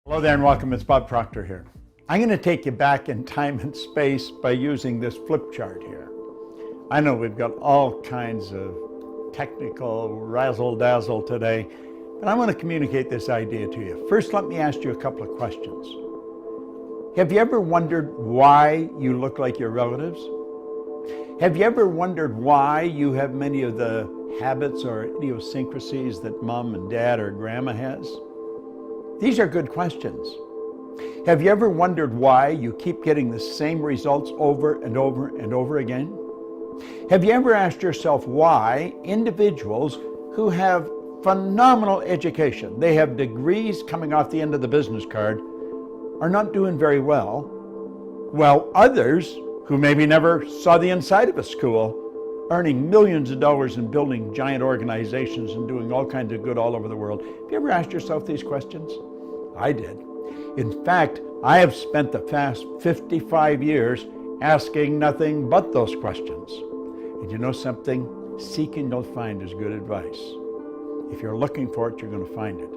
Hello there and welcome. It's Bob Proctor here. I'm going to take you back in time and space by using this flip chart here. I know we've got all kinds of technical razzle-dazzle today, but I want to communicate this idea to you. First, let me ask you a couple of questions. Have you ever wondered why you look like your relatives? Have you ever wondered why you have many of the habits or idiosyncrasies that mom and dad or grandma has? These are good questions. Have you ever wondered why you keep getting the same results over and over and over again? Have you ever asked yourself why individuals who have phenomenal education, they have degrees coming off the end of the business card, are not doing very well, while others who maybe never saw the inside of a school, earning millions of dollars and building giant organizations and doing all kinds of good all over the world? Have you ever asked yourself these questions? I did. In fact, I have spent the past 55 years asking nothing but those questions. And you know something? Seeking you'll find is good advice. If you're looking for it, you're going to find it.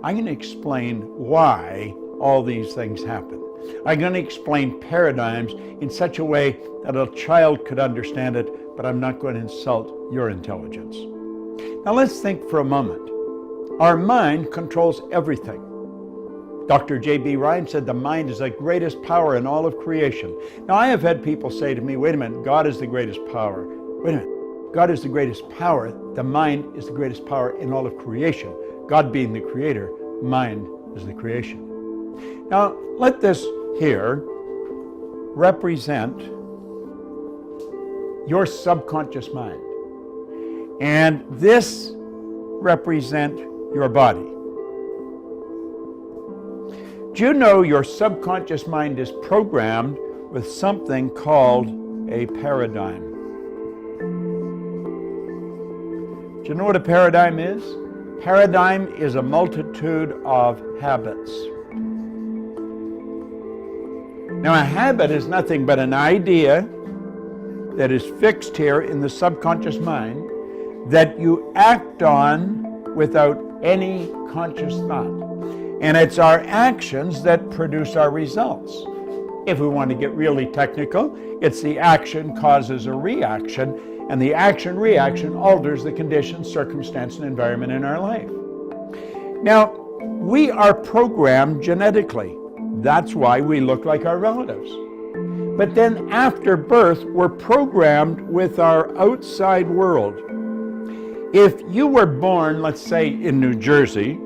I'm going to explain why all these things happen. I'm going to explain paradigms in such a way that a child could understand it, but I'm not going to insult your intelligence. Now let's think for a moment. Our mind controls everything. Dr. J.B. Ryan said the mind is the greatest power in all of creation. Now I have had people say to me, wait a minute, God is the greatest power. Wait a minute, God is the greatest power. The mind is the greatest power in all of creation. God being the creator, mind is the creation. Now let this here represent your subconscious mind. And this represent your body. Do you know your subconscious mind is programmed with something called a paradigm? Do you know what a paradigm is? Paradigm is a multitude of habits. Now a habit is nothing but an idea that is fixed here in the subconscious mind that you act on without any conscious thought. And it's our actions that produce our results. If we want to get really technical, it's the action causes a reaction, and the action-reaction alters the conditions, circumstance, and environment in our life. Now, we are programmed genetically. That's why we look like our relatives. But then after birth, we're programmed with our outside world. If you were born, let's say, in New Jersey,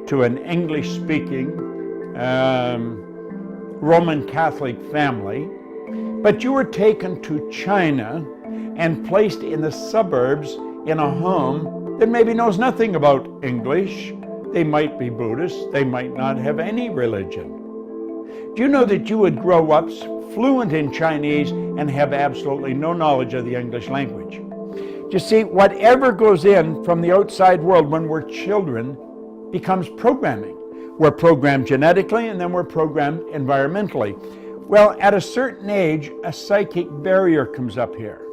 to an English-speaking Roman Catholic family, but you were taken to China and placed in the suburbs in a home that maybe knows nothing about English. They might be Buddhist, they might not have any religion. Do you know that you would grow up fluent in Chinese and have absolutely no knowledge of the English language? You see, whatever goes in from the outside world when we're children becomes programming. We're programmed genetically and then we're programmed environmentally. Well, at a certain age, a psychic barrier comes up here.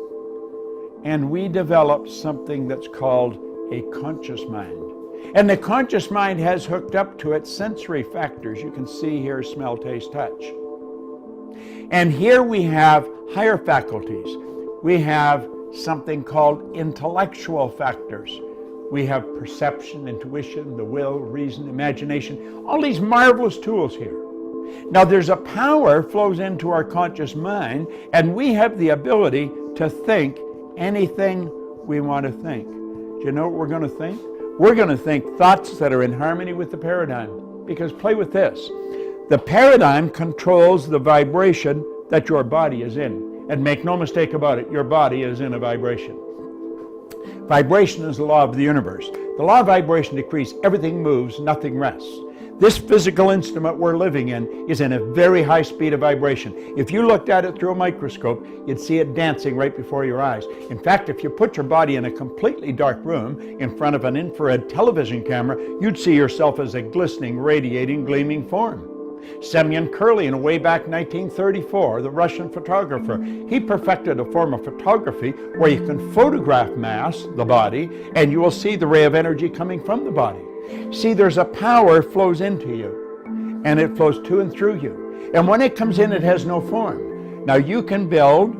And we develop something that's called a conscious mind. And the conscious mind has hooked up to it sensory factors. You can see here, smell, taste, touch. And here we have higher faculties. We have something called intellectual factors. We have perception, intuition, the will, reason, imagination, all these marvelous tools here. Now there's a power flows into our conscious mind, and we have the ability to think anything we want to think. Do you know what we're going to think? We're going to think thoughts that are in harmony with the paradigm. Because play with this. The paradigm controls the vibration that your body is in. And make no mistake about it, your body is in a vibration. Vibration is the law of the universe. The law of vibration decrees everything moves, nothing rests. This physical instrument we're living in is in a very high speed of vibration. If you looked at it through a microscope, you'd see it dancing right before your eyes. In fact, if you put your body in a completely dark room in front of an infrared television camera, you'd see yourself as a glistening, radiating, gleaming form. Semyon Kurlin, way back 1934, the Russian photographer, he perfected a form of photography where you can photograph mass, the body, and you will see the ray of energy coming from the body. See, there's a power flows into you. and it flows to and through you. And when it comes in, it has no form. Now you can build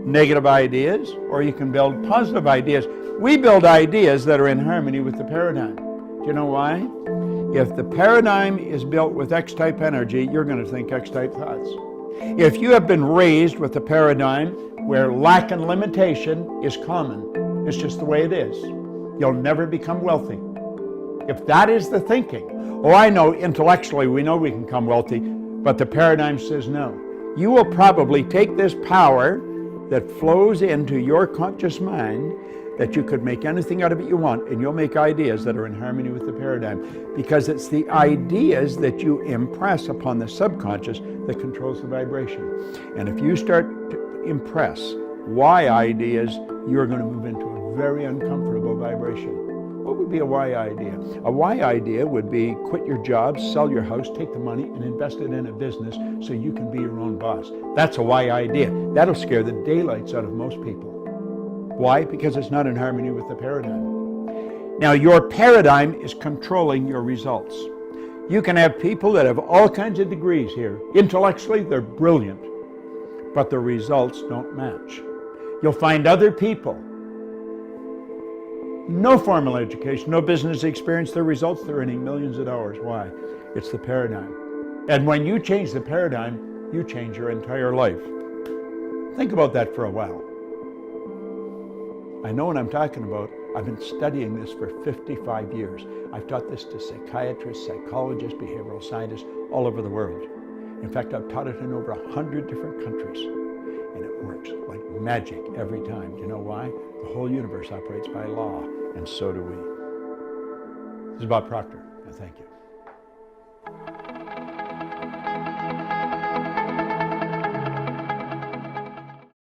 negative ideas or you can build positive ideas. We build ideas that are in harmony with the paradigm. Do you know why? If the paradigm is built with X-type energy, you're going to think X-type thoughts. If you have been raised with a paradigm where lack and limitation is common, it's just the way it is, you'll never become wealthy. If that is the thinking, oh, I know intellectually we know we can become wealthy, but the paradigm says no. You will probably take this power that flows into your conscious mind, that you could make anything out of it you want, and you'll make ideas that are in harmony with the paradigm, because it's the ideas that you impress upon the subconscious that controls the vibration. And if you start to impress why ideas, you're going to move into a very uncomfortable vibration. What would be a why idea? A why idea would be quit your job, sell your house, take the money and invest it in a business so you can be your own boss. That's a why idea. That'll scare the daylights out of most people. Why? Because it's not in harmony with the paradigm. Now, your paradigm is controlling your results. You can have people that have all kinds of degrees here. Intellectually, they're brilliant, but the results don't match. You'll find other people, no formal education, no business experience, their results, they're earning millions of dollars. Why? It's the paradigm. And when you change the paradigm, you change your entire life. Think about that for a while. I know what I'm talking about. I've been studying this for 55 years. I've taught this to psychiatrists, psychologists, behavioral scientists all over the world. In fact, I've taught it in over 100 different countries. And it works like magic every time. Do you know why? The whole universe operates by law, and so do we. This is Bob Proctor, and thank you.